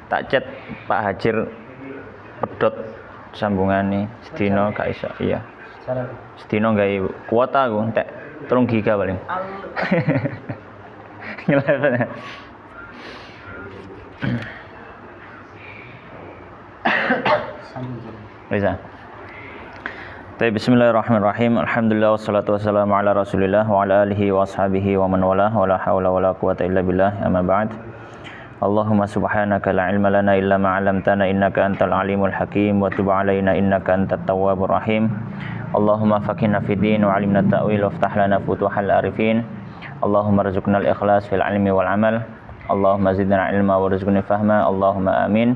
Tak chat Pak Hajir pedot sambungane sedina gak iso. Iya. Sedina gawe kuota aku entek 3 giga paling. Ngelepen. Bisa. Bismillahirrahmanirrahim. Alhamdulillah wassalatu wassalamu ala Rasulillah wa ala alihi wa ashabihi wa man wala wa la haula wa la quwata illa billah. Amma ba'd. Allahumma subhanaka la ilma lana illa ma 'allamtana innaka antal alimul hakim wa tub 'alaina innaka antat tawwabur rahim. Allahumma faqihna fid din wa 'allimna ta'wil waftah lana futuhal arifin. Allahumma rzuqna al-ikhlas fil 'ilmi wal 'amal. Allahumma zidna 'ilma warzuqna fahma. Allahumma amin.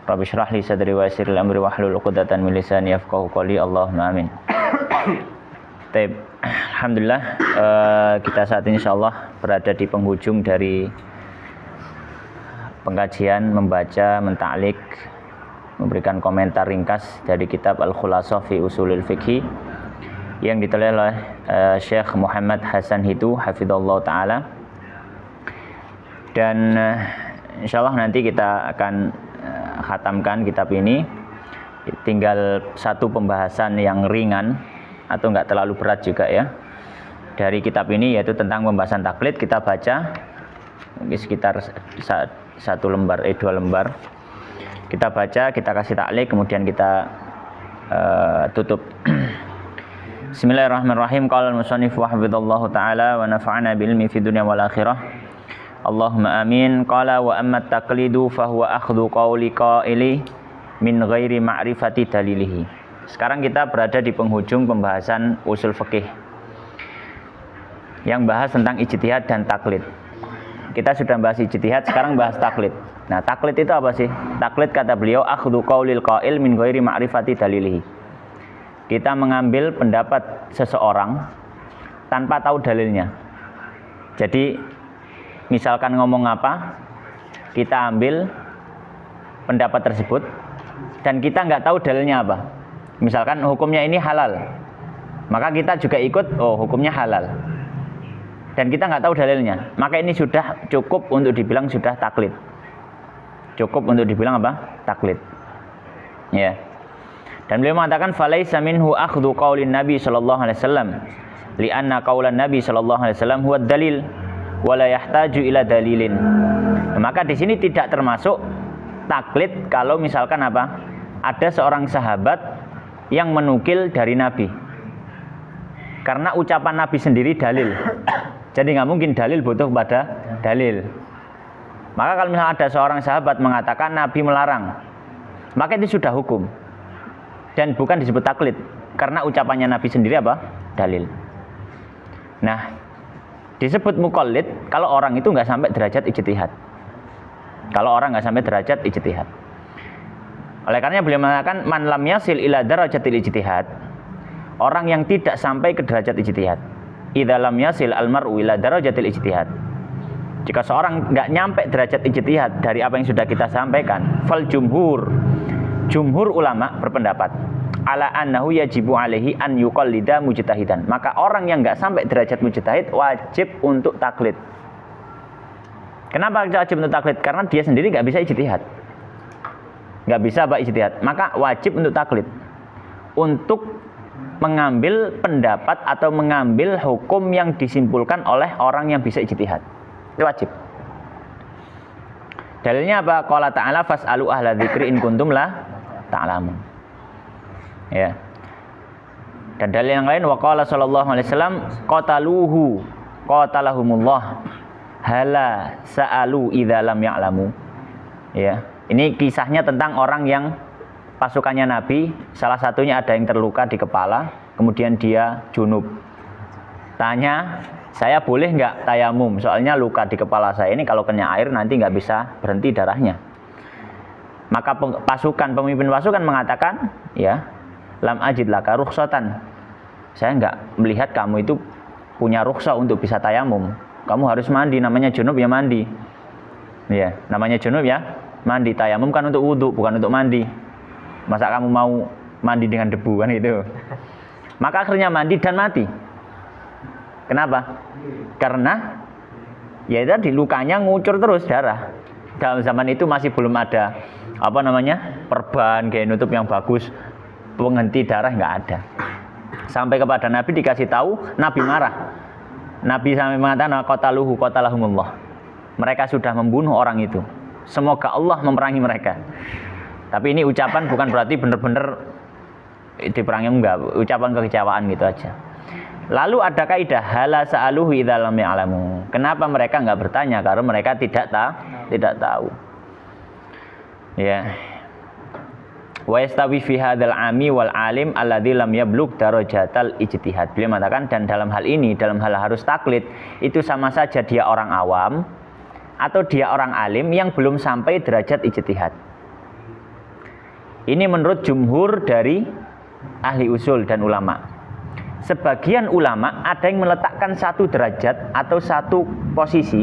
Rabbi shrah li sadri wa yassir li amri wahlul 'uqdatan min lisani yafqahu qawli. Allahumma amin. Baik, alhamdulillah kita saat ini insyaallah berada di penghujung dari pengkajian, membaca, mentaklik, memberikan komentar ringkas dari kitab Al-Khulasah fi Ushulil Fiqh yang ditulis oleh Syekh Muhammad Hasan Hitu hafizallahu taala. Dan insyaallah nanti kita akan khatamkan kitab ini. Tinggal satu pembahasan yang ringan atau enggak terlalu berat juga ya dari kitab ini, yaitu tentang pembahasan taklid. Kita baca mungkin sekitar 2 lembar. Kita baca, kita kasih taklik, kemudian kita tutup. Bismillahirrahmanirrahim. Qala al-musannif wa hafizallahu ta'ala wa nafa'ana bil ilmi fid dunya wal akhirah. Allahumma amin. Qala wa amma at-taqlidu fa huwa akhdhu qawli qaili min ghairi ma'rifati dalilihi. Sekarang kita berada di penghujung pembahasan usul fikih yang bahas tentang ijtihad dan taklid. Kita sudah bahas ijtihad, sekarang bahas taklid. Nah, taklid itu apa sih? Taklid kata beliau akhdhu qaulil qail min ghairi ma'rifati dalilihi. Kita mengambil pendapat seseorang tanpa tahu dalilnya. Jadi misalkan ngomong apa, kita ambil pendapat tersebut dan kita nggak tahu dalilnya apa. Misalkan hukumnya ini halal, maka kita juga ikut, oh hukumnya halal, dan kita nggak tahu dalilnya, maka ini sudah cukup untuk dibilang sudah taklid. Cukup untuk dibilang apa? Taklid. Ya. Dan beliau mengatakan falaisa minhu akhdhu qaulin Nabi sallallahu alaihi wasallam li'anna qaulan Nabi sallallahu alaihi wasallam huwa dalil wa la yahtaju ila dalilin. Maka di sini tidak termasuk taklid kalau misalkan apa? Ada seorang sahabat yang menukil dari Nabi. Karena ucapan Nabi sendiri dalil. Jadi nggak mungkin dalil butuh pada dalil. Maka kalau misalnya ada seorang sahabat mengatakan Nabi melarang, maka itu sudah hukum. Dan bukan disebut taklid. Karena ucapannya Nabi sendiri apa? Dalil. Nah, disebut muqallid kalau orang itu nggak sampai derajat ijtihad. Kalau orang nggak sampai derajat ijtihad. Oleh karenanya beliau mengatakan man lam yasil ila darajatil ijtihad. Orang yang tidak sampai ke derajat ijtihad. Idza lam yasil al-mar'u ila darajatil ijtihad. Jika seorang enggak nyampe derajat ijtihad dari apa yang sudah kita sampaikan, fal jumhur ulama berpendapat ala annahu yajibu alaihi an yuqallida mujtahidan. Maka orang yang enggak sampai derajat mujtahid wajib untuk taklid. Kenapa wajib untuk taklid? Karena dia sendiri enggak bisa ijtihad. Enggak bisa ijtihad. Maka wajib untuk taklid. Untuk mengambil pendapat atau mengambil hukum yang disimpulkan oleh orang yang bisa ijtihad. Itu wajib. Dalilnya apa? Qala ta'ala fas'alu ahla dzikri in kuntum la ta'lamun. Ya. Dan dalil yang lain wa qala sallallahu alaihi wasallam qatalahumullah hala sa'alu idza lam ya'lamu. Ya. Ini kisahnya tentang orang yang pasukannya Nabi, salah satunya ada yang terluka di kepala, kemudian dia junub. Tanya, saya boleh nggak tayamum? Soalnya luka di kepala saya ini kalau kena air nanti nggak bisa berhenti darahnya. Maka pemimpin pasukan mengatakan, ya, lam ajid laka rukhsatan. Saya nggak melihat kamu itu punya rukhsah untuk bisa tayamum. Kamu harus mandi, namanya junub ya mandi. Ya, namanya junub ya mandi. Tayamum kan untuk wudhu, bukan untuk mandi. Masa kamu mau mandi dengan debu kan gitu. Maka akhirnya mandi dan mati. Kenapa? Karena ya tadi lukanya ngucur terus darah. dalam zaman itu masih belum ada perban kayak nutup yang bagus, penghenti darah nggak ada. Sampai kepada Nabi dikasih tahu, Nabi marah. Nabi sampai mengatakan qatalahumullah. Mereka sudah membunuh orang itu. Semoga Allah memerangi mereka. Tapi ini ucapan bukan berarti benar-benar diperangi, enggak, ucapan kekecewaan gitu aja. Lalu ada kaidah hala sa'aluhu idza lam ya'lamu. Kenapa mereka enggak bertanya? Karena mereka tidak tahu. Ya. Wa yastawi fi hadzal ami wal alim alladzi lam yablugh darajatal ijtihad. Beliau mengatakan, dan dalam hal ini, dalam hal harus taklid, itu sama saja dia orang awam atau dia orang alim yang belum sampai derajat ijtihad. Ini menurut jumhur dari ahli usul dan ulama. Sebagian ulama ada yang meletakkan satu derajat atau satu posisi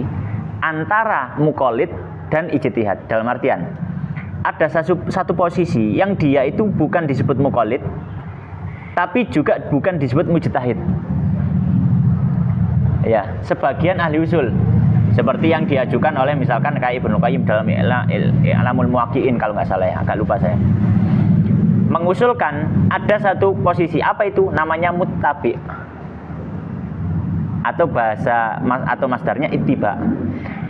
antara muqallid dan ijtihad. Dalam artian, ada satu posisi yang dia itu bukan disebut muqallid, tapi juga bukan disebut mujtahid. Ya, sebagian ahli usul seperti yang diajukan oleh misalkan kayak Ibnu Qayyim dalam I'lamul Muwaqqi'in kalau nggak salah ya, agak lupa saya. Mengusulkan ada satu posisi, apa itu? Namanya muttabi. Atau bahasa atau masdarnya ittiba.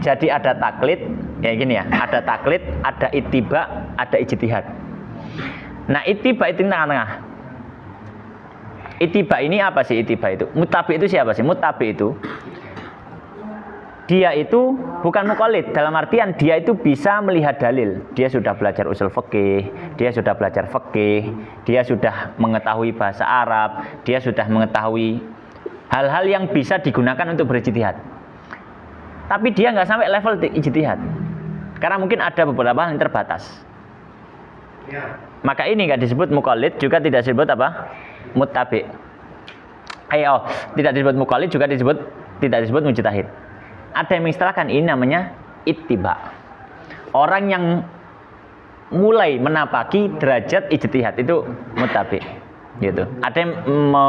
Jadi ada taklid, kayak gini ya, ada taklid, ada ittiba, ada ijtihad. Nah, ittiba itu tengah-tengah. Ittiba ini apa sih ittiba itu? Muttabi itu siapa sih? Muttabi itu dia itu bukan muqallid, dalam artian dia itu bisa melihat dalil. Dia sudah belajar usul fikih, dia sudah belajar fikih, dia sudah mengetahui bahasa Arab, dia sudah mengetahui hal-hal yang bisa digunakan untuk berijtihad. Tapi dia nggak sampai level ijtihad, karena mungkin ada beberapa hal yang terbatas. Maka ini nggak disebut muqallid, juga tidak disebut apa? Muttabi. Tidak disebut muqallid, juga tidak disebut mujtahid. Ada yang mengistilahkan ini namanya ittiba. Orang yang mulai menapaki derajat ijtihad itu muttabi, gitu. Ada yang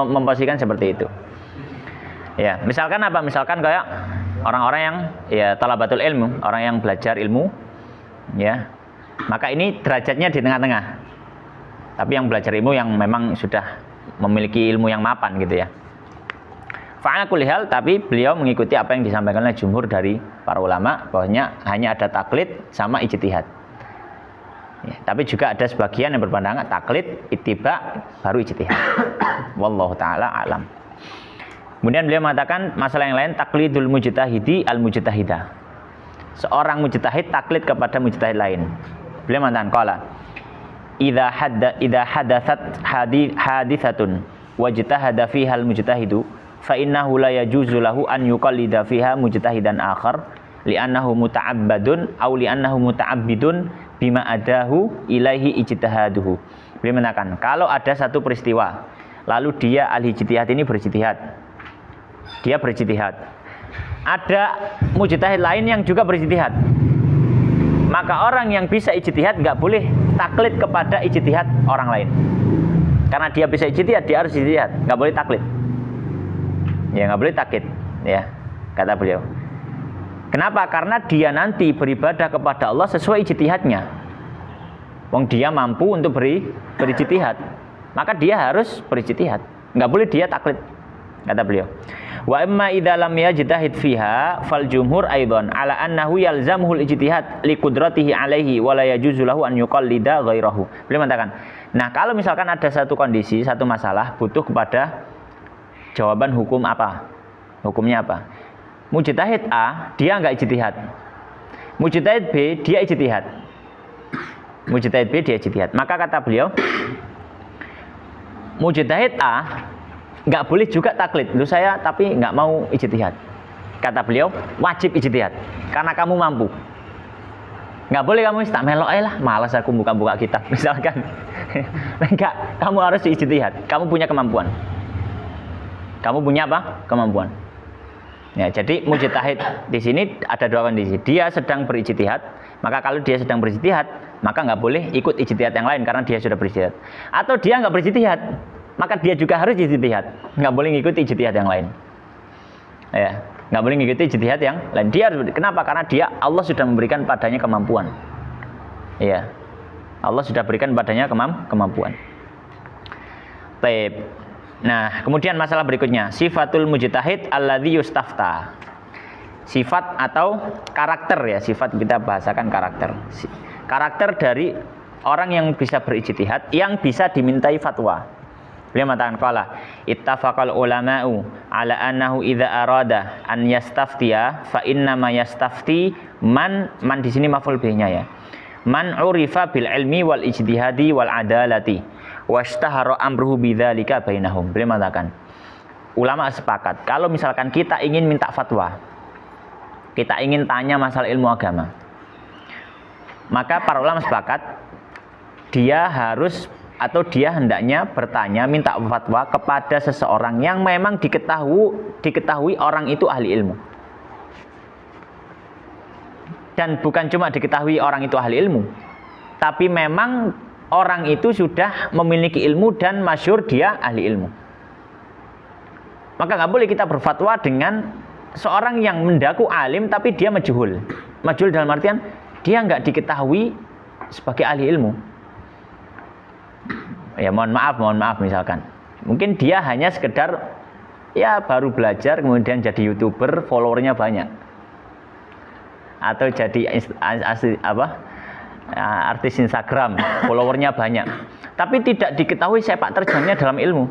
memposisikan seperti itu. Ya, misalkan apa? Misalkan kayak orang-orang yang ya talabatul ilmu, orang yang belajar ilmu, ya. Maka ini derajatnya di tengah-tengah. Tapi yang belajar ilmu yang memang sudah memiliki ilmu yang mapan gitu ya. Fa'ala kulli hal, tapi beliau mengikuti apa yang disampaikan oleh jumhur dari para ulama, bahwasanya hanya ada taklid sama ijtihad. Ya, tapi juga ada sebagian yang berpandangan taklid, ittiba, baru ijtihad. Wallahu taala alam. Kemudian beliau mengatakan masalah yang lain, taklidul mujtahidi al mujtahidah. Seorang mujtahid taklid kepada mujtahid lain. Beliau mengatakan qala idza hadatsat haditsatun wajtahada fiha al mujtahidu fa innahu la yajuzu lahu an yuqallida fiha mujtahidan akhar li'annahu muta'abbadun aw li'annahu muta'abbidun bima adahu ilaihi ijtihaduhu. Beliau mengatakan, kalau ada satu peristiwa lalu dia ahli ijtihad ini berijtihad. Dia berijtihad. Ada mujtahid lain yang juga berijtihad. Maka orang yang bisa ijtihad enggak boleh taklid kepada ijtihad orang lain. Karena dia bisa ijtihad, dia harus ijtihad, enggak boleh taklid. Ya nggak boleh taklid, ya kata beliau. Kenapa? Karena dia nanti beribadah kepada Allah sesuai ijtihadnya. Wong dia mampu untuk berijtihad, maka dia harus berijtihad. Nggak boleh dia taklid, kata beliau. Wa imma idza lam yajtahid fiha fal jumhur aidan ala annahu yalzamuhul ijtihad li qudratihi alaihi wa la yajuzu lahu an yuqallida ghairahu. Beliau mengatakan, nah kalau misalkan ada satu kondisi, satu masalah butuh kepada jawaban hukum apa? Hukumnya apa? Mujtahid A, dia enggak ijtihad. Mujtahid B, dia ijtihad. Mujtahid B, dia ijtihad. Maka kata beliau, mujtahid A enggak boleh juga taklid. Lu saya tapi enggak mau ijtihad. Kata beliau, wajib ijtihad karena kamu mampu. Enggak boleh kamu tak melok lah, malas aku buka-buka kitab misalkan. Enggak, kamu harus ijtihad. Kamu punya kemampuan. Kamu punya apa? Kemampuan. Ya, jadi mujtahid di sini ada dua kondisi. Dia sedang berijtihad, maka kalau dia sedang berijtihad, maka nggak boleh ikut ijtihad yang lain karena dia sudah berijtihad. Atau dia nggak berijtihad, maka dia juga harus ijtihad, nggak boleh ngikut ijtihad yang lain. Ya, nggak boleh mengikuti ijtihad yang lain. Dia kenapa? Karena dia Allah sudah memberikan padanya kemampuan. Iya. Allah sudah berikan padanya kemampuan. Baik. Nah, kemudian masalah berikutnya, sifatul mujtahid alladzi yustafta. Sifat atau karakter ya, sifat kita bahasakan karakter. Karakter dari orang yang bisa berijtihad, yang bisa dimintai fatwa. Beliau mengatakan qala ittafaqal ulama'u ala annahu idza arada an yastaftiya fa inna ma yastafti man di sini maf'ul bihnya ya. Man urifa bil ilmi wal ijtihadi wal adalati washtahara amruhu bidzalika bainahum. Beliau mengatakan ulama sepakat kalau misalkan kita ingin minta fatwa, kita ingin tanya masalah ilmu agama, maka para ulama sepakat dia harus atau dia hendaknya bertanya minta fatwa kepada seseorang yang memang diketahui orang itu ahli ilmu. Dan bukan cuma diketahui orang itu ahli ilmu, tapi memang orang itu sudah memiliki ilmu dan masyhur dia ahli ilmu. Maka nggak boleh kita berfatwa dengan seorang yang mendaku alim tapi dia majhul. Majhul dalam artian dia nggak diketahui sebagai ahli ilmu. Ya mohon maaf misalkan. Mungkin dia hanya sekedar ya baru belajar kemudian jadi YouTuber, followernya banyak. Atau jadi artis Instagram, followernya banyak. Tapi tidak diketahui sepak terjangnya dalam ilmu.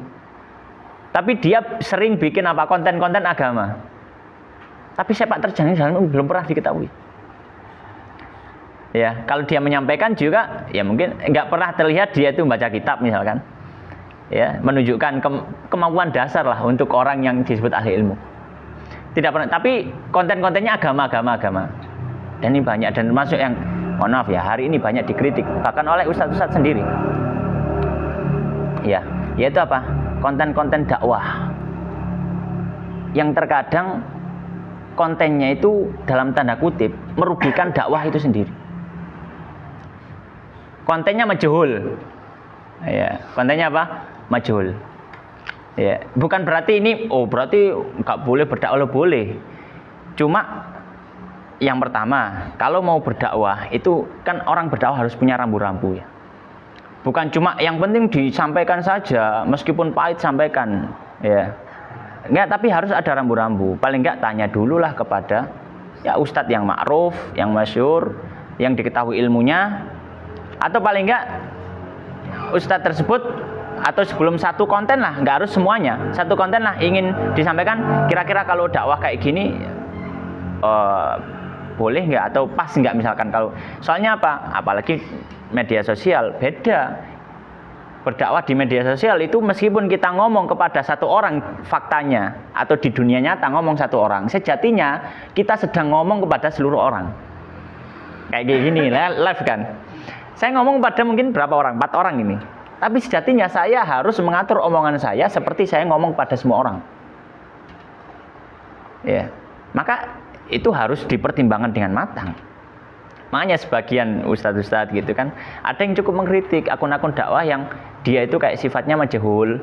Tapi dia sering bikin konten-konten agama. Tapi sepak terjangnya dalam ilmu belum pernah diketahui. Ya, kalau dia menyampaikan juga, ya mungkin nggak pernah terlihat dia itu membaca kitab misalkan, ya menunjukkan kemampuan dasar lah untuk orang yang disebut ahli ilmu. Tidak pernah, tapi konten-kontennya agama. Dan ini banyak dan termasuk yang, mohon maaf ya, hari ini banyak dikritik bahkan oleh ustadz-ustadz sendiri. Ya, yaitu apa? Konten-konten dakwah yang terkadang kontennya itu dalam tanda kutip merugikan dakwah itu sendiri. Kontennya majhul. Ya, kontennya apa? Majhul. Ya, bukan berarti ini berarti enggak boleh berdakwah, boleh. Cuma yang pertama, kalau mau berdakwah itu kan orang berdakwah harus punya rambu-rambu ya. Bukan cuma yang penting disampaikan saja, meskipun pahit sampaikan, ya. Enggak, tapi harus ada rambu-rambu. Paling enggak tanya dululah kepada ya ustadz yang ma'ruf, yang masyhur, yang diketahui ilmunya. Atau paling enggak ustadz tersebut atau sebelum satu konten lah, enggak harus semuanya. Satu konten lah ingin disampaikan kira-kira kalau dakwah kayak gini boleh enggak atau pas enggak misalkan kalau. Soalnya apa? Apalagi media sosial beda. Berdakwah di media sosial itu meskipun kita ngomong kepada satu orang faktanya atau di dunia nyata ngomong satu orang, sejatinya kita sedang ngomong kepada seluruh orang. Kayak gini, live kan. Saya ngomong pada mungkin berapa orang? 4 orang ini. Tapi sejatinya saya harus mengatur omongan saya seperti saya ngomong pada semua orang. Ya. Maka itu harus dipertimbangkan dengan matang. Makanya sebagian ustadz-ustadz gitu kan, ada yang cukup mengkritik akun-akun dakwah yang dia itu kayak sifatnya majhul.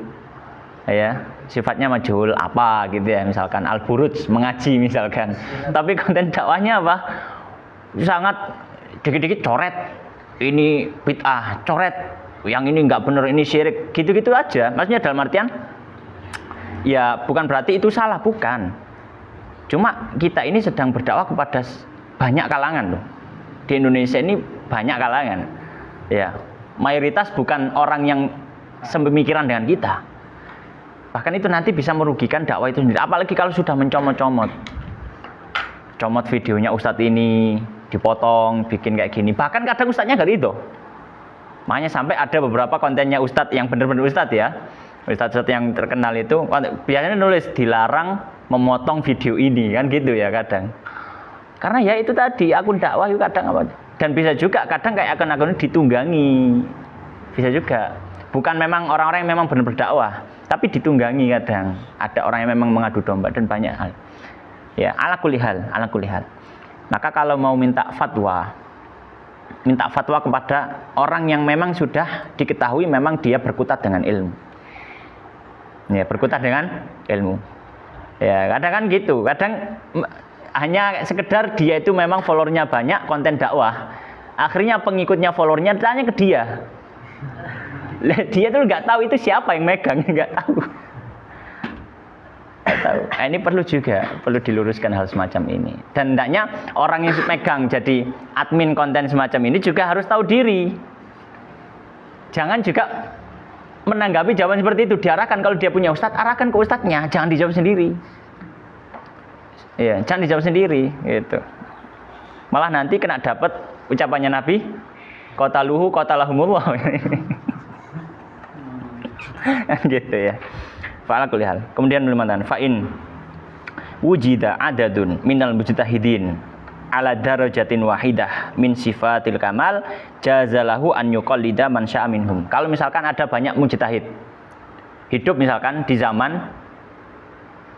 Ya, sifatnya majhul apa gitu ya, misalkan al-buruj mengaji misalkan. Tapi konten dakwahnya apa? Sangat dikit-dikit coret. Ini bid'ah, coret, yang ini nggak benar, ini syirik, gitu-gitu aja. Maksudnya dalam artian, ya bukan berarti itu salah, bukan. Cuma kita ini sedang berdakwah kepada banyak kalangan loh. Di Indonesia ini banyak kalangan. Ya, mayoritas bukan orang yang sepemikiran dengan kita. Bahkan itu nanti bisa merugikan dakwah itu sendiri. Apalagi kalau sudah mencomot-comot. Comot videonya ustadz ini, dipotong, bikin kayak gini. Bahkan kadang ustadznya nggak ridho. Makanya sampai ada beberapa kontennya ustadz yang benar-benar ustadz ya. Ustadz-ustadz yang terkenal itu biasanya nulis dilarang memotong video ini kan gitu ya kadang. Karena ya itu tadi akun dakwah itu kadang apa. Dan bisa juga kadang kayak akun-akun ditunggangi. Bisa juga. Bukan memang orang-orang yang memang benar berdakwah, tapi ditunggangi kadang. Ada orang yang memang mengadu domba dan banyak hal. Ya, ala kulli hal. Maka kalau mau minta fatwa kepada orang yang memang sudah diketahui memang dia berkutat dengan ilmu. Ya, berkutat dengan ilmu. Ya, kadang kan gitu. Kadang hanya sekedar dia itu memang followernya banyak, konten dakwah. Akhirnya pengikutnya followernya tanya ke dia. Dia tuh nggak tahu itu siapa yang megang, nggak tahu. Ini perlu diluruskan hal semacam ini. Dan hendaknya orang yang megang jadi admin konten semacam ini juga harus tahu diri. Jangan juga menanggapi jawaban seperti itu, diarahkan. Kalau dia punya ustadz, arahkan ke ustadznya, jangan dijawab sendiri. Iya, jangan dijawab sendiri, gitu. Malah nanti kena dapat ucapannya Nabi, qataluhu qatalahumullah. Gitu ya. Fa'ala kulli hal. Kemudian mengatakan fa'in wujida adadun minal mujtahidin ala darajatin wahidah min sifatil kamal jazalahu an yuqallida man syaa minhum. Kalau misalkan ada banyak mujtahid hidup, misalkan di zaman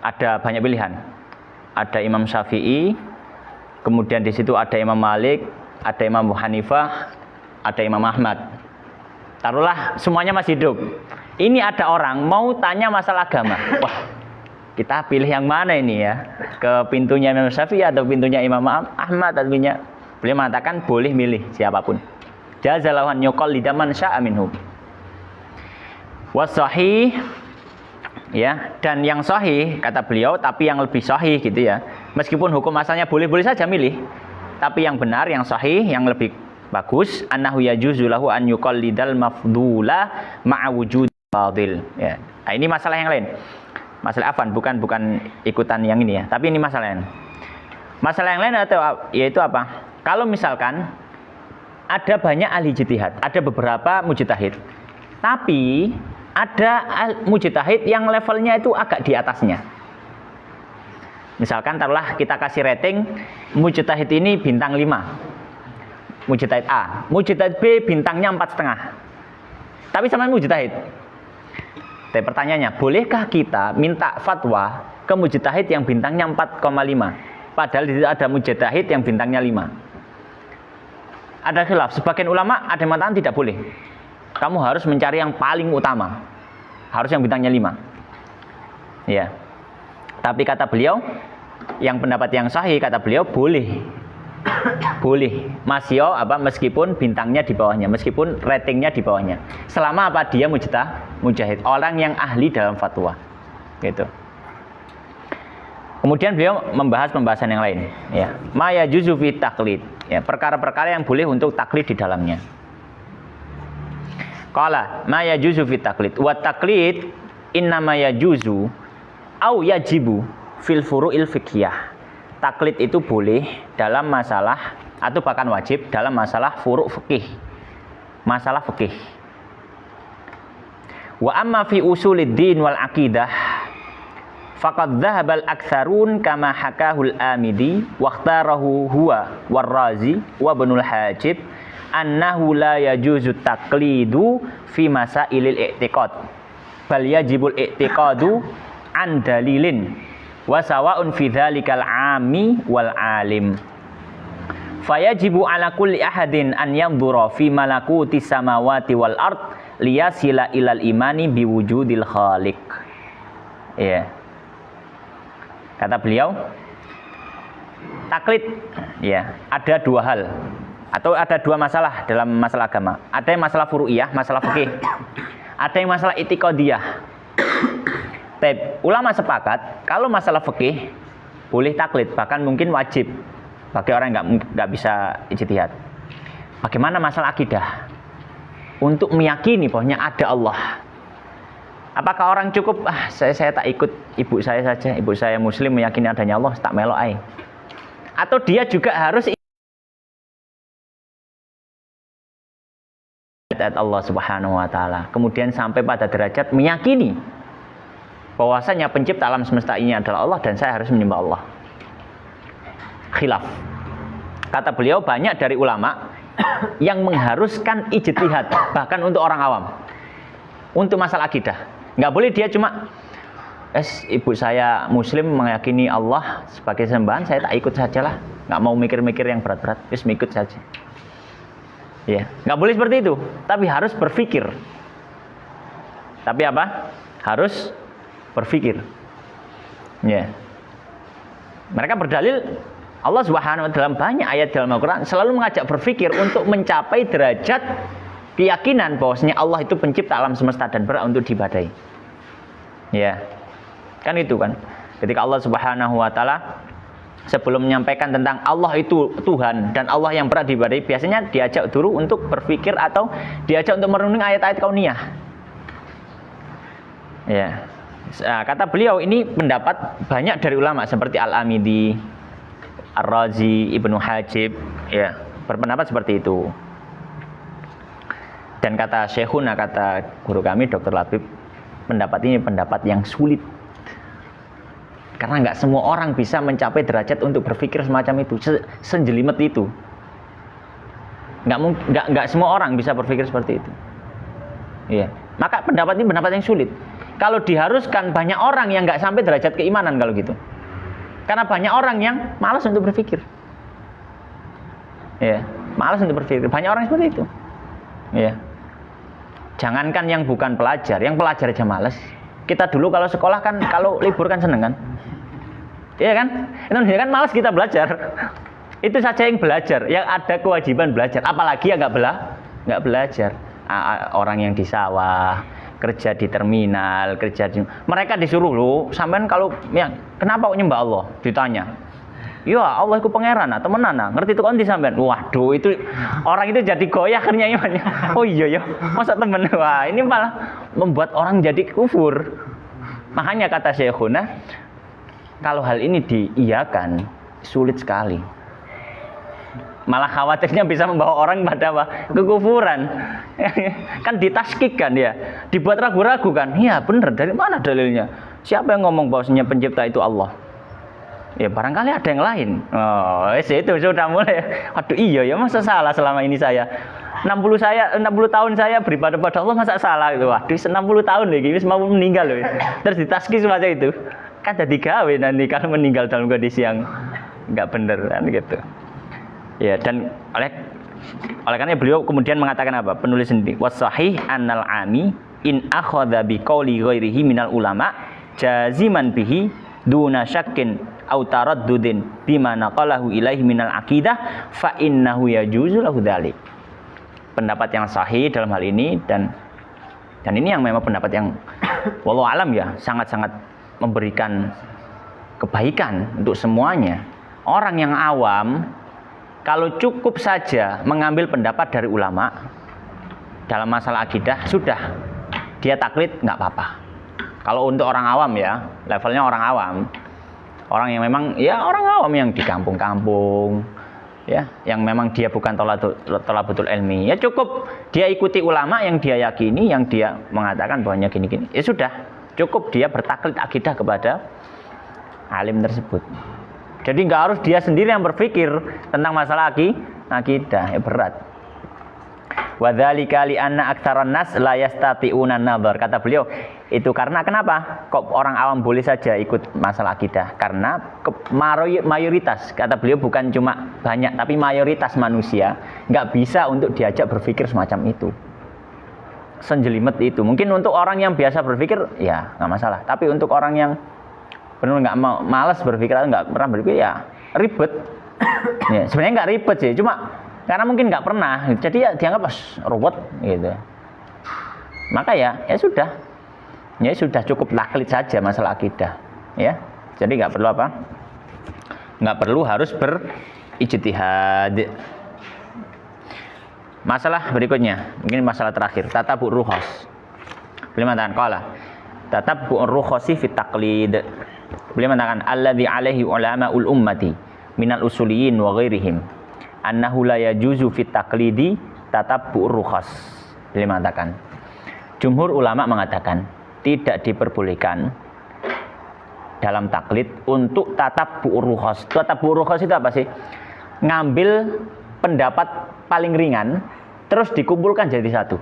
ada banyak pilihan. Ada Imam Syafi'i, kemudian di situ ada Imam Malik, ada Imam Abu Hanifah, ada Imam Ahmad. Taruhlah semuanya masih hidup. Ini ada orang mau tanya masalah agama. Wah, kita pilih yang mana ini ya? Ke pintunya Imam Syafi'i atau pintunya Imam Ahmad atau pintunya? Beliau mengatakan boleh milih siapapun. Jazalahu an yuqallida man syaa minhum. Wasahih, ya, dan yang sahih kata beliau, tapi yang lebih sahih gitu ya. Meskipun hukum asalnya boleh-boleh saja milih, tapi yang benar, yang sahih, yang lebih bagus, annahu yajuzu lahu an yuqallidal mafdula ma'a wujud fadil. Ya. Nah, ini masalah yang lain. Masalah afan, bukan ikutan yang ini ya, tapi ini masalah lain. Masalah yang lain yaitu apa? Kalau misalkan ada banyak ahli ijtihad, ada beberapa mujtahid, tapi ada mujtahid yang levelnya itu agak di atasnya. Misalkan taruhlah kita kasih rating mujtahid ini bintang 5. Mujtahid A, mujtahid B bintangnya 4,5. Tapi sama mujtahid. Tapi pertanyaannya, bolehkah kita minta fatwa ke mujtahid yang bintangnya 4,5? Padahal di situ ada mujtahid yang bintangnya 5. Ada khilaf. Sebagian ulama ada yang mengatakan tidak boleh. Kamu harus mencari yang paling utama. Harus yang bintangnya 5. Ya. Tapi kata beliau, yang pendapat yang sahih kata beliau boleh. Boleh. Meskipun bintangnya di bawahnya, meskipun ratingnya di bawahnya. Selama apa? Dia mujtahid, orang yang ahli dalam fatwa. Gitu. Kemudian beliau membahas pembahasan yang lain, ya. Ma yajuzu fi taqlid. Ya, perkara-perkara yang boleh untuk taklid di dalamnya. Qala ma yajuzu fi taqlid. Wa taqlid innama yajuzu au yajibu fil furu'il fiqhiyah. Taklid itu boleh dalam masalah atau bahkan wajib dalam masalah furu' fikih. Masalah fikih. Wa amma fi usuliddin wal aqidah faqad dhahabal aktsarun kama hakahul Amidi wa ikhtarahu huwa war-Razi wa Ibnul Hajib annahu la yajuzu taqlidu fi masailil i'tiqad bal yajibul i'tiqadu an dalilin wa sawa'un fi dzalikal 'ami wal 'alim. Fayajibu ala kulli ahadin an yanzura fi malakuti samawati wal ard liyasila ilal imani biwujudil khaliq. Ya. Kata beliau, taklid ya, ada dua hal atau ada dua masalah dalam masalah agama. Ada yang masalah furu'iyah, masalah fikih. Ada yang masalah i'tiqadiyah. Ulama sepakat kalau masalah fikih boleh taklid, bahkan mungkin wajib bagi orang yang nggak bisa ijtihad. Bagaimana masalah akidah? Untuk meyakini bahwanya ada Allah. Apakah orang cukup saya tak ikut ibu saya saja, ibu saya muslim meyakini adanya Allah, tak melok ai. Atau dia juga harus Allah Subhanahu wa taala. Kemudian sampai pada derajat meyakini bahwasanya pencipta alam semesta ini adalah Allah dan saya harus menyembah Allah. Khilaf. Kata beliau, banyak dari ulama yang mengharuskan ijtihad bahkan untuk orang awam. Untuk masalah akidah. Nggak boleh dia cuma ibu saya muslim meyakini Allah sebagai sembahan, saya tak ikut sajalah. Nggak mau mikir-mikir yang berat-berat, ikut saja. Ya, nggak boleh seperti itu, tapi harus berpikir. Tapi apa? Harus berpikir. Ya. Mereka berdalil Allah Subhanahu wa taala dalam banyak ayat dalam Al-Qur'an selalu mengajak berpikir untuk mencapai derajat keyakinan bahwasanya Allah itu pencipta alam semesta dan berhak untuk diibadahi. Ya. Kan itu kan. Ketika Allah Subhanahu wa taala sebelum menyampaikan tentang Allah itu Tuhan dan Allah yang berhak diibadahi, biasanya diajak dulu untuk berpikir atau diajak untuk merenungi ayat-ayat kauniyah. Ya. Kata beliau ini pendapat banyak dari ulama seperti Al-Amidi, Ar-Razi, Ibnu Hajib, ya, berpendapat seperti itu. Dan kata Syekhuna, kata guru kami Dr. Labib, pendapat ini pendapat yang sulit. Karena nggak semua orang bisa mencapai derajat untuk berpikir semacam itu, senjelimet itu. Nggak semua orang bisa berpikir seperti itu. Iya. Maka pendapat ini pendapat yang sulit. Kalau diharuskan banyak orang yang nggak sampai derajat keimanan kalau gitu. Karena banyak orang yang malas untuk berpikir. Ya, malas untuk berpikir. Banyak orang seperti itu. Ya. Jangankan yang bukan pelajar, yang pelajar aja malas. Kita dulu kalau sekolah kan, kalau libur kan seneng kan? Iya kan? Itu kan malas kita belajar. Itu saja yang belajar, yang ada kewajiban belajar. Apalagi yang nggak belajar. Orang yang di sawah, kerja di terminal, mereka disuruh loh, sampean kalau ya, kenapa kok nyembah Allah? Ditanya. Ya Allah itu pangeran, temenan, ngerti itu kan di sampean. Waduh, itu orang itu jadi goyah akhirnya imannya. Oh iya ya, masa temen? Wah, ini malah membuat orang jadi kufur. Makanya kata Syekhuna, kalau hal ini diiyakan sulit sekali. Malah khawatirnya bisa membawa orang pada apa? Kekufuran. Kan ditaskik kan ya, dibuat ragu-ragu kan. Iya benar, dari mana dalilnya? Siapa yang ngomong bahwasanya pencipta itu Allah? Ya barangkali ada yang lain. Oh, itu sudah mulai. Aduh iya ya, masa salah selama ini saya 60 tahun saya beribadah pada Allah, masa salah gitu. Waduh 60 tahun lagi wis mau meninggal loh. Terus ditaskik semacam itu. Kan jadi gawe nanti kalau meninggal dalam kondisi yang enggak benar kan gitu. Ya, dan oleh karena beliau kemudian mengatakan apa? Penulis sendiri, wasahih annal ami in akhadha bi qauli ghairihi minal ulama jaziman bihi duna syakkin aw taraddudin bima naqalahu ilaihi minal aqidah fa innahu yajuzu lahu dzalik. Pendapat yang sahih dalam hal ini dan ini yang memang pendapat yang wallahu alam ya, sangat-sangat memberikan kebaikan untuk semuanya. Orang yang awam kalau cukup saja mengambil pendapat dari ulama dalam masalah akidah, sudah dia taklid nggak apa-apa. Kalau untuk orang awam ya, levelnya orang awam, orang yang memang ya orang awam yang di kampung-kampung, ya, yang memang dia bukan thalabatul ilmi, ya cukup dia ikuti ulama yang dia yakini, yang dia mengatakan bahwanya gini-gini, ya sudah cukup dia bertaklid akidah kepada alim tersebut. Jadi nggak harus dia sendiri yang berpikir tentang masalah akidah, ya berat. Wadzalika li anna aktsaran nas la yastati'una nadhar. Kata beliau, itu karena kenapa? Kok orang awam boleh saja ikut masalah akidah? Karena mayoritas, kata beliau bukan cuma banyak, tapi mayoritas manusia nggak bisa untuk diajak berpikir semacam itu. Senjelimet itu. Mungkin untuk orang yang biasa berpikir, ya nggak masalah. Tapi untuk orang yang benar nggak mau, malas berpikir atau nggak pernah berpikir, ya ribet. Ya, sebenarnya nggak ribet sih, cuma karena mungkin nggak pernah, jadi ya dianggap ruwet gitu. Maka ya sudah cukup taklid saja masalah akidah, ya. Jadi nggak perlu apa? Nggak perlu harus berijtihad. Masalah berikutnya, mungkin masalah terakhir, tatabu rukhas. Beliau mengatakan qala tatabu rukhasi fit taqlid. Beliau mengatakan alladzi alaihi ulama'ul ummati minal usuliyin wa ghairihim annahu la yajuzu fit taqlidi tatabbu rukhas. Beliau mengatakan jumhur ulama mengatakan tidak diperbolehkan dalam taklid untuk tatabbu rukhas. Tatabbu rukhas itu apa sih? Ngambil pendapat paling ringan terus dikumpulkan jadi satu.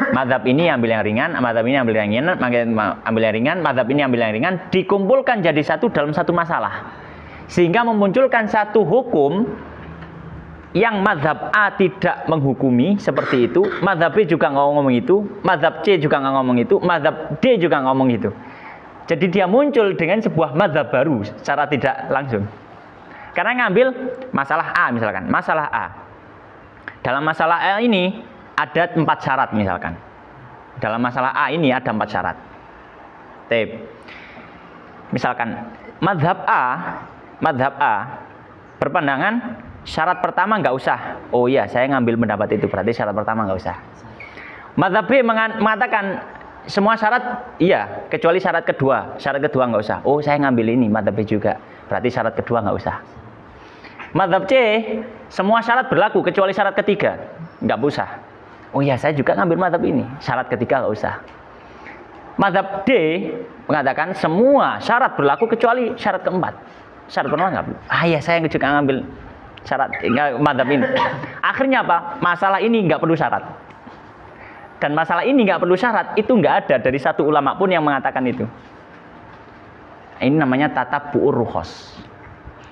Mazhab ini ambil yang ringan, mazhab ini ambil yang ringan, ambil yang ringan, mazhab ini ambil yang ringan, dikumpulkan jadi satu dalam satu masalah. Sehingga memunculkan satu hukum yang mazhab A tidak menghukumi seperti itu, mazhab B juga nggak ngomong itu, mazhab C juga nggak ngomong itu, mazhab D juga nggak ngomong itu. Jadi dia muncul dengan sebuah madzhab baru secara tidak langsung. Karena ngambil masalah A misalkan, masalah A. Dalam masalah A ini ada 4 syarat misalkan. Dalam masalah A ini ada 4 syarat. Misalkan madzhab A berpandangan syarat pertama nggak usah. Oh iya, saya ngambil pendapat itu, berarti syarat pertama nggak usah. Madzhab B mengatakan semua syarat iya, kecuali syarat kedua. Syarat kedua nggak usah. Oh, saya ngambil ini, madzhab B juga, berarti syarat kedua nggak usah. Madzhab C, semua syarat berlaku kecuali syarat ketiga, nggak usah. Oh iya, saya juga ngambil madzhab ini, syarat ketiga nggak usah. Madzhab D mengatakan semua syarat berlaku kecuali syarat keempat. Syarat pertama nggak perlu. Iya, saya juga ngambil syarat madzhab ini. Akhirnya apa? Masalah ini nggak perlu syarat. Dan masalah ini nggak perlu syarat, itu nggak ada dari satu ulama pun yang mengatakan itu. Ini namanya tatabbu'ur rukhos.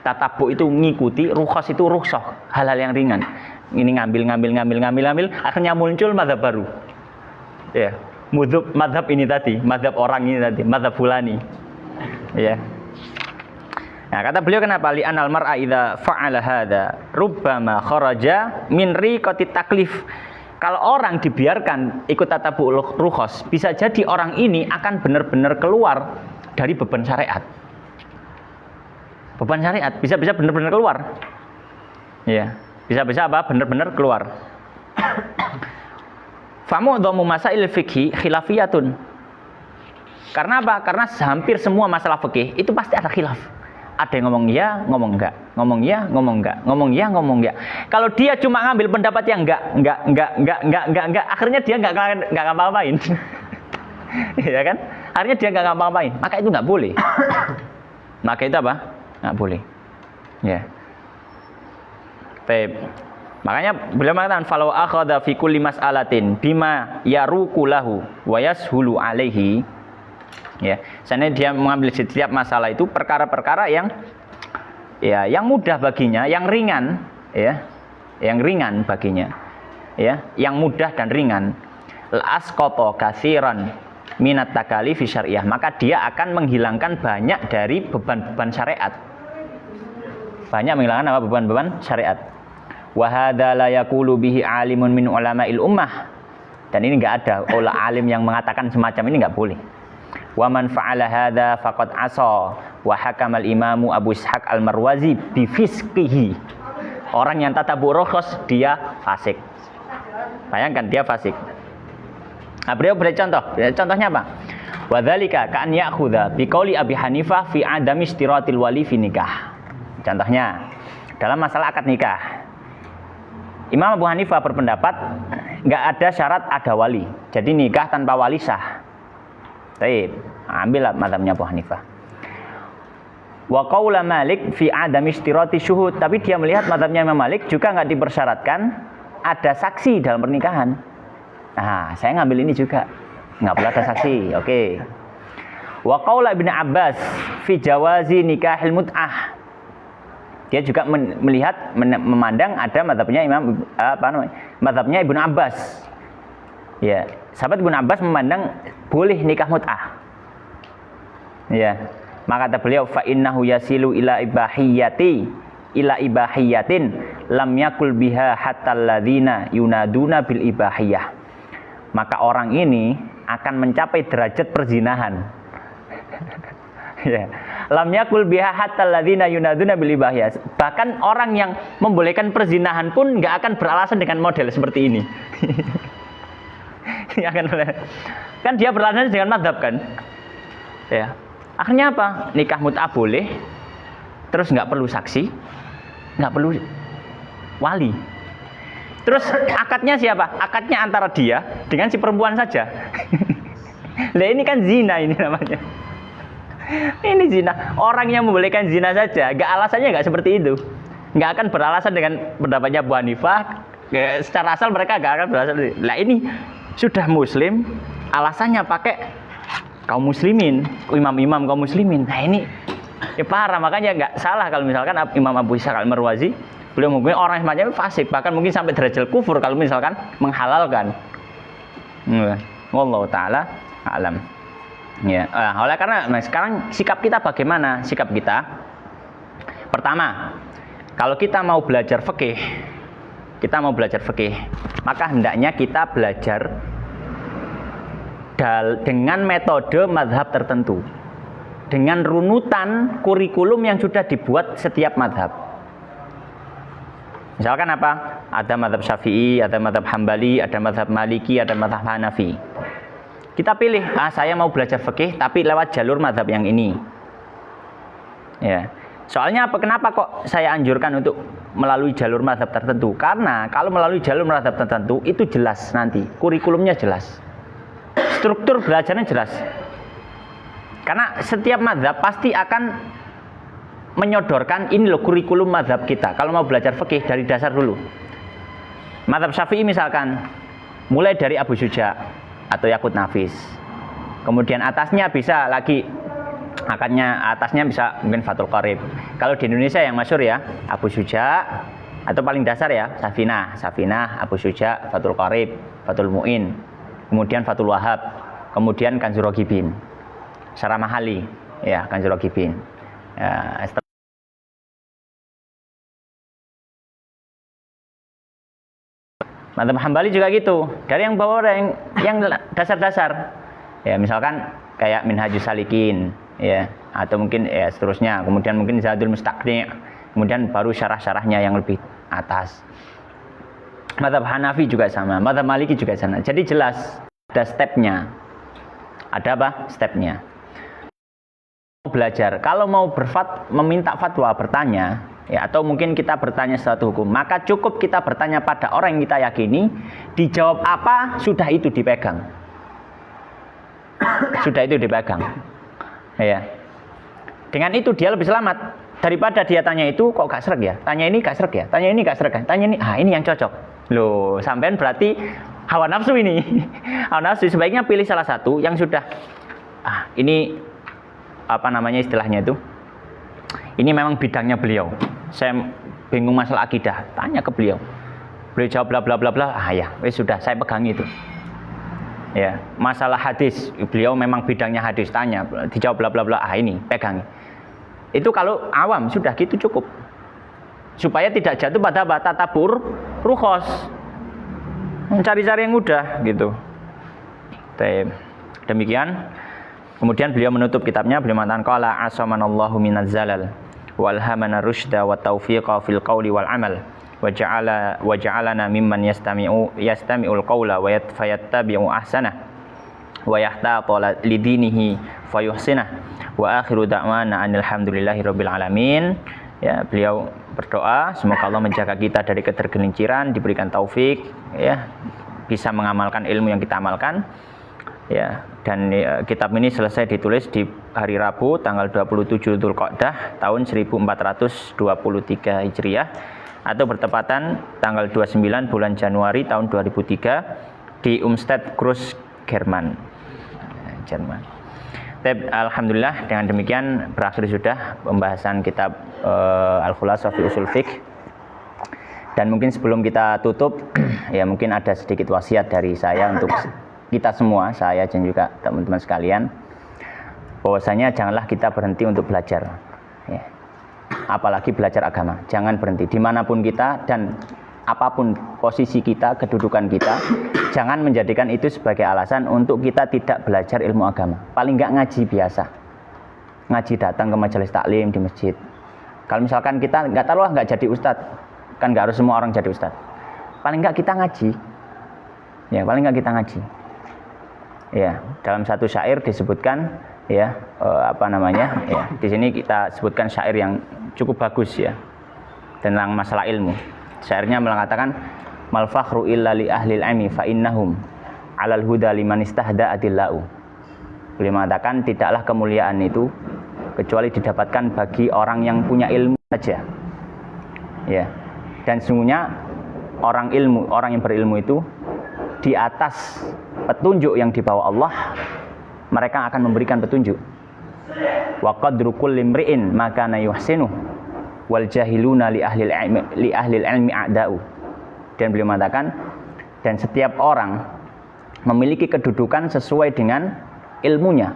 Tatabbu' itu mengikuti, rukhos itu rukhsah, hal-hal yang ringan. Ini ngambil, akhirnya muncul madzhab baru. Ya, madzhab ini tadi, madzhab orang ini tadi, madzhab fulani. Ya. Nah, kata beliau kenapa li anal mar'a idza fa'ala hadza rubbama kharaja min riqati taklif. Kalau orang dibiarkan ikut tatabbu'ul rukhos, bisa jadi orang ini akan benar-benar keluar dari beban syariat. Beban syariat bisa-bisa benar-benar keluar. Ya, bisa-bisa apa? Benar-benar keluar. Famu'dhamu masail fikhi khilafiyatun. Karena apa? Karena hampir semua masalah fikih itu pasti ada khilaf. Ada yang ngomong iya, ngomong enggak, ngomong iya, ngomong enggak, ngomong iya, ngomong enggak. Kalau dia cuma ngambil pendapat yang enggak, akhirnya dia enggak ngapa-ngapain. Ya kan? Akhirnya dia enggak ngapa-ngapain. Maka itu enggak boleh. Maka itu apa? Enggak boleh. Ya. Baik. Makanya beliau mengatakan falau akhadha fi kulli mas'alatin bima yaruku lahu wa yashulu alaihi. Ya, seandainya dia mengambil setiap masalah itu perkara-perkara yang yang mudah baginya, yang ringan, yang ringan baginya, yang mudah dan ringan. Asqata katsiran minat takalif syariah, maka dia akan menghilangkan banyak dari beban-beban syariat. Banyak menghilangkan apa? Beban-beban syariat. Wa hadza la yaqulu bihi alimun min ulama'il ummah. Dan ini enggak ada alim yang mengatakan semacam ini, enggak boleh. Wa man fa'ala hadza faqad asa wa hakamal imamu Abu Ishaq al-Marwazi bi fisqihi. Orang yang tatabbu' rukhos dia fasik. Bayangkan dia fasik. Nah, beliau beri contoh. Contohnya apa? Wa dzalika ka'an ya'khudha bi qauli Abi Hanifah fi adami istiratil wali fi nikah. Contohnya dalam masalah akad nikah. Imam Abu Hanifah berpendapat enggak ada syarat ada wali. Jadi nikah tanpa wali sah. Baik, ambillah mazhabnya Abu Hanifah. Wa qaula Malik fi adami istirati syuhud, tapi dia melihat mazhabnya Imam Malik juga enggak dipersyaratkan ada saksi dalam pernikahan. Nah, saya ngambil ini juga. Enggak perlu ada saksi. Oke. Wa qaula Ibnu Abbas fi jawazi nikahil mut'ah. Dia juga melihat memandang ada mazhabnya mazhabnya Ibnu Abbas. Ya, sahabat Ibnu Abbas memandang boleh nikah mut'ah. Ya, maka kata beliau fa innahu yasilu ila ibahiyatin lam yakul biha hatta alladzina yunaduna bil ibahiyah. Maka orang ini akan mencapai derajat perzinahan. Ya, lam yakul biha hatta alladzina yunaduna bil ibahiyah. Bahkan orang yang membolehkan perzinahan pun enggak akan beralasan dengan model seperti ini. Kan dia beralasan dengan mazhab kan. Ya. Akhirnya apa? Nikah mut'ah boleh. Terus nggak perlu saksi, nggak perlu wali. Terus akadnya siapa? Akadnya antara dia dengan si perempuan saja. Lah ini kan zina ini namanya. Ini zina. Orang yang membolehkan zina saja, alasannya nggak seperti itu. Nggak akan beralasan dengan pendapatnya Abu Hanifah. Secara asal mereka nggak akan beralasan. Lah ini sudah muslim, alasannya pakai kaum muslimin, imam-imam kaum muslimin. Nah ini ya parah, makanya nggak salah kalau misalkan Imam Abu Ishaq al-Marwazi beliau mungkin orang semacam fasik, bahkan mungkin sampai derajat kufur kalau misalkan menghalalkan. Wallahu taala alam. Ya, oleh karena sekarang sikap kita bagaimana? Sikap kita pertama, kalau kita mau belajar fikih, maka hendaknya kita belajar dengan metode mazhab tertentu, dengan runutan kurikulum yang sudah dibuat setiap mazhab. Misalkan apa? Ada mazhab Syafi'i, ada mazhab Hambali, ada mazhab Maliki, ada mazhab Hanafi. Kita pilih, saya mau belajar fikih tapi lewat jalur mazhab yang ini. Ya. Soalnya apa? Kenapa kok saya anjurkan untuk melalui jalur mazhab tertentu? Karena kalau melalui jalur mazhab tertentu itu jelas nanti, kurikulumnya jelas. Struktur belajarnya jelas. Karena setiap mazhab pasti akan menyodorkan ini loh kurikulum mazhab kita. Kalau mau belajar fikih dari dasar dulu. Mazhab Syafi'i misalkan mulai dari Abu Syuja atau Yakut Nafis. Kemudian atasnya bisa lagi atasnya bisa mungkin Fathul Qarib. Kalau di Indonesia yang masyhur ya Abu Syuja atau paling dasar ya Safinah, Abu Syuja, Fathul Qarib, Fathul Mu'in, kemudian Fathul Wahab, kemudian Kanzur Ragibin, Syarah Mahali, ya Kanzur Ragibin. Ya, Mazhab Hambali juga gitu, dari yang bawah yang dasar-dasar. Ya, misalkan kayak Minhajus Salikin, ya, atau mungkin ya seterusnya. Kemudian mungkin Zadul Mustaqni', kemudian baru syarah-syarahnya yang lebih atas. Mazhab Hanafi juga sama, mazhab Maliki juga sama. Jadi jelas ada stepnya. Ada apa? Stepnya. Belajar. Kalau mau meminta fatwa, bertanya, ya, atau mungkin kita bertanya suatu hukum, maka cukup kita bertanya pada orang yang kita yakini, dijawab apa, sudah itu dipegang. Ya. Dengan itu dia lebih selamat daripada dia tanya itu kok gak sreg ya, tanya ini gak sreg ya, tanya ini gak sreg ya, tanya ini yang cocok. Loh, sampean berarti hawa nafsu ini. Hawa nafsu, sebaiknya pilih salah satu yang sudah ini apa namanya istilahnya itu. Ini memang bidangnya beliau. Saya bingung masalah akidah, tanya ke beliau. Beliau jawab bla bla bla bla. Ya, wes sudah saya pegang itu. Ya, masalah hadis, beliau memang bidangnya hadis, tanya, dijawab bla bla bla. Ini pegang. Itu kalau awam sudah gitu cukup. Supaya tidak jatuh pada tatabur rukhos. Mencari-cari yang mudah gitu. Demikian. Kemudian beliau menutup kitabnya, beliau mengatakan qala asamanallahu minaz zalal walhamana rusyda wa taufiqa fil qawli wal amal wa ja'alana mimman yastami'ul qawla wa yattabi'u ahsanah wa yahtata lidinihi fayuhsinah wa akhiru da'wana alhamdulillahi rabbil alamin. Ya, beliau berdoa semoga Allah menjaga kita dari ketergelinciran, diberikan taufik, ya, bisa mengamalkan ilmu yang kita amalkan. Ya, dan kitab ini selesai ditulis di hari Rabu tanggal 27 Dzulqa'dah tahun 1423 Hijriah atau bertepatan tanggal 29 bulan Januari tahun 2003 di Umstedt Groß Jerman. Alhamdulillah, dengan demikian berakhir sudah pembahasan kitab Al-Khulasah fi Ushul Fiqh. Dan mungkin sebelum kita tutup ya mungkin ada sedikit wasiat dari saya untuk kita semua, saya dan juga teman-teman sekalian, bahwasanya janganlah kita berhenti untuk belajar, ya. Apalagi belajar agama, jangan berhenti dimanapun kita dan apapun posisi kita, kedudukan kita, jangan menjadikan itu sebagai alasan untuk kita tidak belajar ilmu agama. Paling nggak ngaji biasa, ngaji datang ke majelis taklim di masjid. Kalau misalkan kita nggak jadi ustadz, kan nggak harus semua orang jadi ustadz. Paling nggak kita ngaji, ya paling nggak kita ngaji. Ya, dalam satu syair disebutkan ya ya, di sini kita sebutkan syair yang cukup bagus ya tentang masalah ilmu. Syairnya mengatakan mal fakhru illa li ahlil ilmi fa innahum 'alal huda liman istahda adillau. Beliau mengatakan tidaklah kemuliaan itu kecuali didapatkan bagi orang yang punya ilmu saja. Ya. Dan sesungguhnya orang yang berilmu itu di atas petunjuk yang dibawa Allah, mereka akan memberikan petunjuk. Wa qadru kulli imri'in ma kana yuhsinu wal jahiluna li ahli ilmi a'da'u. Dan beliau mengatakan, dan setiap orang memiliki kedudukan sesuai dengan ilmunya,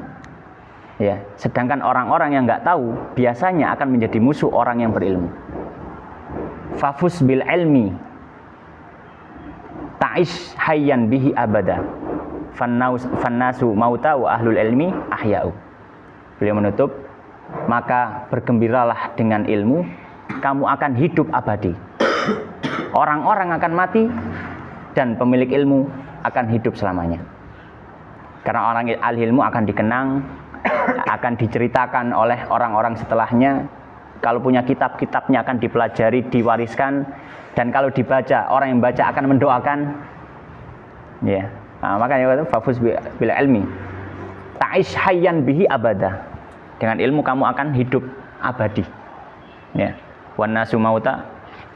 Ya, sedangkan orang-orang yang nggak tahu biasanya akan menjadi musuh orang yang berilmu. Fafus bil ilmi ta'ish hayyan bihi abada. Fannasu mauta wa ahlul ilmi ahya'u. Beliau menutup, maka bergembiralah dengan ilmu, kamu akan hidup abadi. Orang-orang akan mati dan pemilik ilmu akan hidup selamanya. Karena orang ahli ilmu akan dikenang, akan diceritakan oleh orang-orang setelahnya. Kalau punya kitab-kitabnya akan dipelajari, diwariskan, dan kalau dibaca, orang yang baca akan mendoakan. Ya, nah, makanya itu fafus bil ilmi ta'ish hayyan bihi abada. Dengan ilmu kamu akan hidup abadi. Ya, wan nasu mauta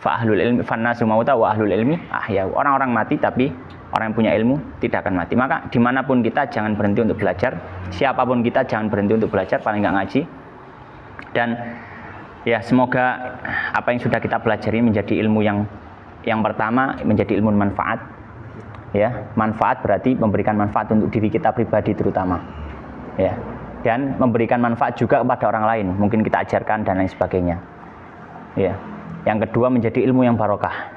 fa ahlul ilmi, fan nasu mauta wa ahlul ilmi ahya. Orang-orang mati tapi orang yang punya ilmu tidak akan mati. Maka dimanapun kita jangan berhenti untuk belajar. Siapapun kita jangan berhenti untuk belajar, paling nggak ngaji. Dan ya semoga apa yang sudah kita pelajari menjadi ilmu yang pertama, menjadi ilmu manfaat. Ya, manfaat berarti memberikan manfaat untuk diri kita pribadi terutama. Ya, dan memberikan manfaat juga kepada orang lain. Mungkin kita ajarkan dan lain sebagainya. Ya. Yang kedua menjadi ilmu yang barokah.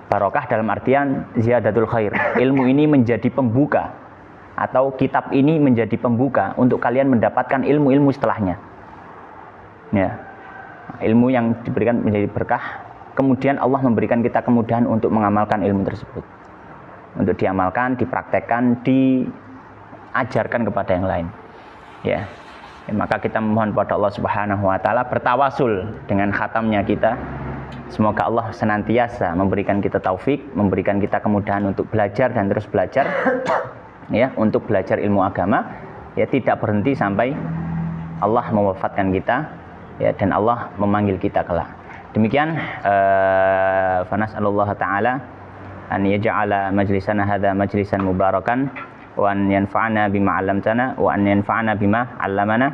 Barokah dalam artian ziyadatul khair. Ilmu ini menjadi pembuka atau kitab ini menjadi pembuka untuk kalian mendapatkan ilmu-ilmu setelahnya. Ya. Ilmu yang diberikan menjadi berkah. Kemudian Allah memberikan kita kemudahan untuk mengamalkan ilmu tersebut. Untuk diamalkan, dipraktekkan, diajarkan kepada yang lain. Ya. Maka kita memohon kepada Allah Subhanahu wa taala, bertawasul dengan khatamnya kita. Semoga Allah senantiasa memberikan kita taufik, memberikan kita kemudahan untuk belajar dan terus belajar. Ya, untuk belajar ilmu agama, ya tidak berhenti sampai Allah mewafatkan kita, ya, dan Allah memanggil kita kelak. Demikian fa nas'alullah taala an yaj'ala majlisana hadza majlisan mubarakan wa an yanfa'ana bima 'allamtana wa an yanfa'ana bima 'allamana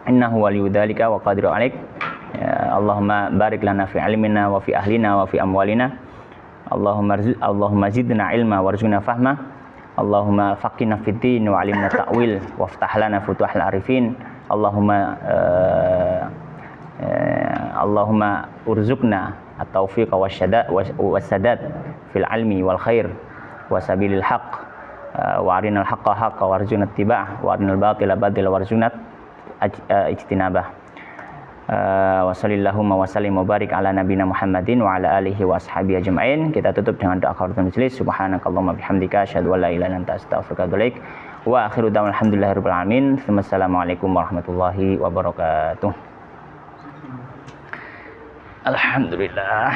innahu waliyyu dzalika wa qadiru 'alaik. Ya, Allahumma barik lana fi ilmina wa fi ahlina wa fi amwalina. Allahumma zidna ilma warzuqna fahma. Allahumma faqihna fid din wa 'allimna ta'wil waftah lana futuhal arifin. Allahumma urzuqna at-taufiq was-sadad fil ilmi wal khair wa sabilil haqq wa arinal haqqa haqqa warzuqna ittiba'ah wa arinal batila batila warzuqna ijtinabah. Wa sallallahu wa sallim wa barik ala nabiyina Muhammadin wa ala alihi wa ashabihi ajma'in. Kita tutup dengan doa kafaratul majlis. Subhanakallahumma bihamdika asyhadu an la ilaha illa anta astaghfiruka wa atubu ilaik. Wa akhiru da'wana alhamdulillahirabbil alamin. Wassalamualaikum warahmatullahi wabarakatuh. Alhamdulillah.